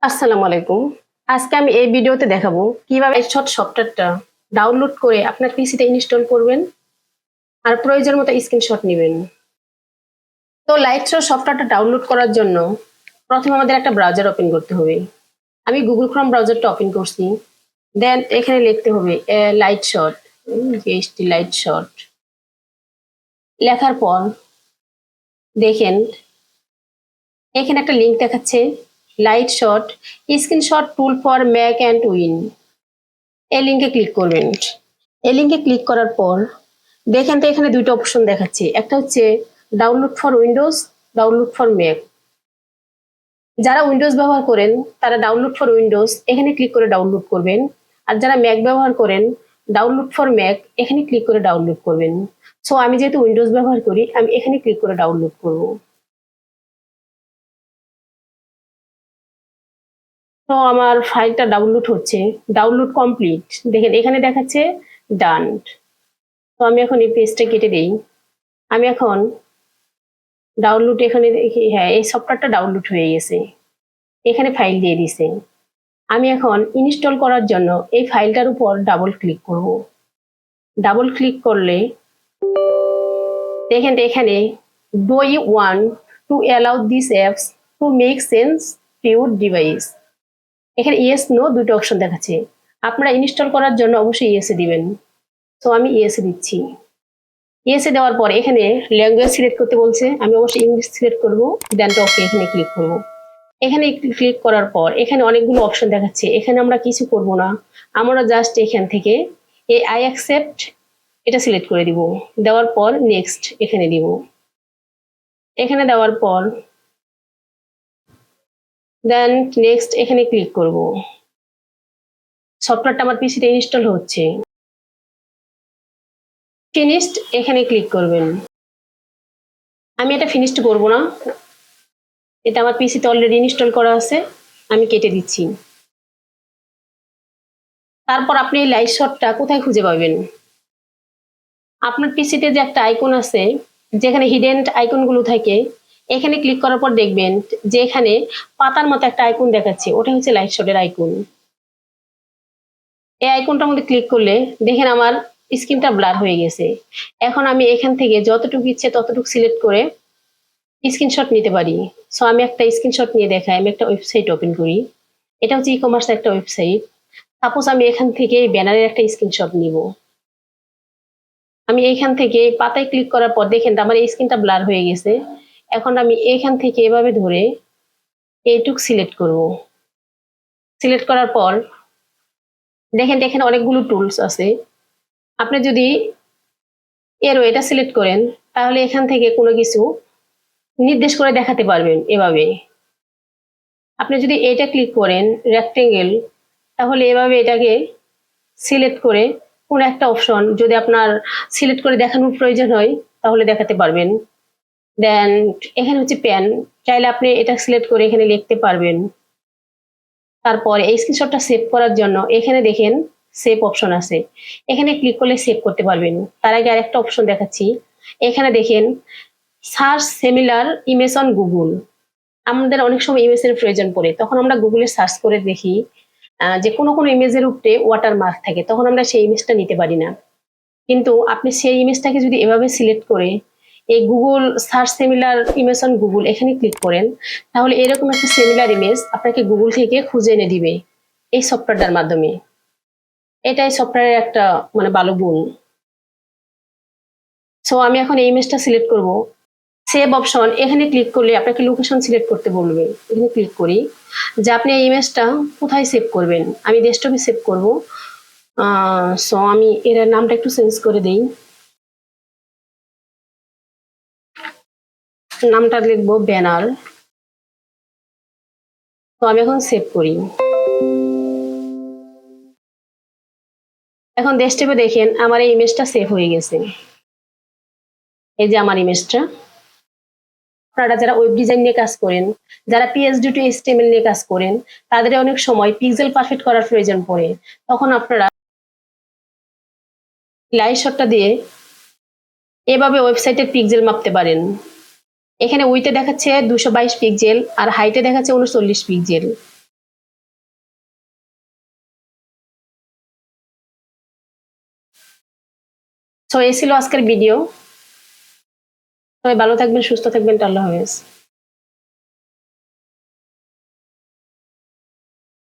আসসালামু আলাইকুম। আজকে আমি এই ভিডিওতে দেখাবো কিভাবে লাইটশট সফটওয়্যারটা ডাউনলোড করে আপনার পিসিতে ইনস্টল করবেন আর প্রয়োজন মতো স্ক্রিনশট নেবেন। তো লাইটশট সফটওয়্যারটা ডাউনলোড করার জন্য প্রথমে আমাদের একটা ব্রাউজার ওপেন করতে হবে। আমি গুগল ক্রোম ব্রাউজারটা ওপেন করছি। দেন এখানে লিখতে হবে লাইটশট, জিএসটি লাইটশট। লেখার পর দেখেন এখানে একটা লিংক দেখাচ্ছে Lightshot screenshot tool for Mac and Win. এই লিংকে ক্লিক করবেন। এই লিংকে ক্লিক করার পর দেখেন তো এখানে দুইটা অপশন দেখাচ্ছে, একটা হচ্ছে download for Windows, download for Mac. যারা উইন্ডোজ ব্যবহার করেন তারা ডাউনলোড ফর উইন্ডোজ এখানে ক্লিক করে ডাউনলোড করবেন, আর যারা ম্যাক ব্যবহার করেন ডাউনলোড ফর ম্যাক এখানে ক্লিক করে ডাউনলোড করবেন। সো আমি যেহেতু উইন্ডোজ ব্যবহার করি আমি এখানে ক্লিক করে ডাউনলোড করব। তো আমার ফাইলটা ডাউনলোড হচ্ছে, ডাউনলোড কমপ্লিট। দেখেন এখানে দেখাচ্ছে ডান। তো আমি এখন এই পেজটা কেটে দিই। আমি এখন ডাউনলোড এখানে দেখি, হ্যাঁ এই সফটওয়্যারটা ডাউনলোড হয়ে গেছে, এখানে ফাইল দিয়ে দিছে। আমি এখন ইনস্টল করার জন্য এই ফাইলটার উপর ডাবল ক্লিক করব। ডাবল ক্লিক করলে দেখেন এখানে do you want to allow this apps to make sense to your device. এখানে ইয়েস নো দুটো অপশন দেখাচ্ছে, আপনারা ইনস্টল করার জন্য অবশ্যই ইয়েসে দিবেন। তো আমি ইয়েসে দিচ্ছি। ইয়েসে দেওয়ার পর এখানে ল্যাঙ্গুয়েজ সিলেক্ট করতে বলছে, আমি অবশ্যই ইংলিশ সিলেক্ট করব। দেন ওকে এখানে ক্লিক করব। এখানে ক্লিক করার পর এখানে অনেকগুলো অপশন দেখাচ্ছে, এখানে আমরা কিছু করব না, আমরা জাস্ট এখান থেকে এই আই অ্যাকসেপ্ট এটা সিলেক্ট করে দিব। দেওয়ার পর নেক্সট এখানে দিব। এখানে দেওয়ার পর দেন নেক্সট এখানে ক্লিক করব। সফটওয়্যারটা আমার পিসিতে ইনস্টল হচ্ছে। ফিনিশড এখানে ক্লিক করবেন। আমি এটা ফিনিশড করব না, এটা আমার পিসিতে অলরেডি ইনস্টল করা আছে, আমি কেটে দিচ্ছি। তারপর আপনি এই লাইটশটটা কোথায় খুঁজে পাবেন? আপনার পিসিতে যে একটা আইকন আছে যেখানে হিডেন আইকনগুলো থাকে, এখানে ক্লিক করার পর দেখবেন যে এখানে পাতার মতো একটা আইকন দেখাচ্ছে, ওটা হচ্ছে লাইটশটের আইকন। এই আইকনটার মধ্যে ক্লিক করলে দেখেন আমার স্ক্রিনটা ব্লার হয়ে গেছে। এখন আমি এখান থেকে যতটুকু ইচ্ছে ততটুকু সিলেক্ট করে স্ক্রিনশট নিতে পারি। সো আমি একটা স্ক্রিনশট নিয়ে দেখাই। আমি একটা ওয়েবসাইট ওপেন করি, এটা হচ্ছে ই কমার্স একটা ওয়েবসাইট। সাপোজ আমি এখান থেকে এই ব্যানারের একটা স্ক্রিনশট নিব। আমি এইখান থেকে পাতায় ক্লিক করার পর দেখেন আমার এই স্ক্রিনটা ব্লার হয়ে গেছে। এখন আমি এখান থেকে এভাবে ধরে এইটুক সিলেক্ট করব। সিলেক্ট করার পর দেখেন এখানে অনেকগুলো টুলস আছে। আপনি যদি এরো এটা সিলেক্ট করেন তাহলে এখান থেকে কোনো কিছু নির্দেশ করে দেখাতে পারবেন এভাবে। আপনি যদি এটা ক্লিক করেন রেক্টেঙ্গেল, তাহলে এভাবে এটাকে সিলেক্ট করে কোনো একটা অপশন যদি আপনার সিলেক্ট করে দেখানোর প্রয়োজন হয় তাহলে দেখাতে পারবেন। দেন এখানে হচ্ছে পেন, চাইলে আপনি এটা সিলেক্ট করে এখানে লিখতে পারবেন। তারপর এই স্ক্রিনশটটা সেভ করার জন্য এখানে দেখেন সেভ অপশন আছে, এখানে ক্লিক করলে সেভ করতে পারবেন। তার আগে আরেকটা অপশন দেখাচ্ছি, এখানে দেখেন search similar image on Google. আমাদের অনেক সময় ইমেজের প্রয়োজন পড়ে, তখন আমরা গুগলে সার্চ করে দেখি যে কোনো কোনো ইমেজের উপরে ওয়াটারমার্ক থাকে, তখন আমরা সেই ইমেজটা নিতে পারি না। কিন্তু আপনি সেই ইমেজটাকে যদি এভাবে সিলেক্ট করে এই Google search similar image on Google এখানে ক্লিক করেন, তাহলে এরকম একটা সিমিলার ইমেজ আপনাকে গুগল থেকে খুঁজে এনে দিবে এই সফটওয়্যারটার মাধ্যমে। এটাই সফটওয়্যারের একটা মানে ভালো গুণ। সো আমি এখন এই ইমেজটা সিলেক্ট করব। সেভ অপশন এখানে ক্লিক করলে আপনাকে লোকেশন সিলেক্ট করতে বলবে। এখানে ক্লিক করি যে আপনি এই ইমেজটা কোথায় সেভ করবেন। আমি ডেস্কটপে সেভ করব। সো আমি এর নামটা একটু চেঞ্জ করে দিই, নামটা লিখবো ব্যানার। তো আমি এখন সেভ করি। এখন ডেস্কটপে দেখেন আমার এই ইমেজটা সেভ হয়ে গেছে। এই যে আমার ইমেজটা। আপনারা যারা ওয়েব ডিজাইন নিয়ে কাজ করেন, যারা পিএইচডি টু এইচটিএমএল নিয়ে কাজ করেন, তাদের অনেক সময় পিক্সেল পারফেক্ট করার প্রয়োজন পড়ে, তখন আপনারা লাইটশটটা দিয়ে এভাবে ওয়েবসাইটের পিক্সেল মাপতে পারেন। এখানে উইতে দেখাচ্ছে 222 পিক্সেল আর হাইটে দেখাচ্ছে 39 পিক্সেল। সো এই ছিল আজকের ভিডিও। সবাই ভালো থাকবেন, সুস্থ থাকবেন, আল্লাহ হাফেজ।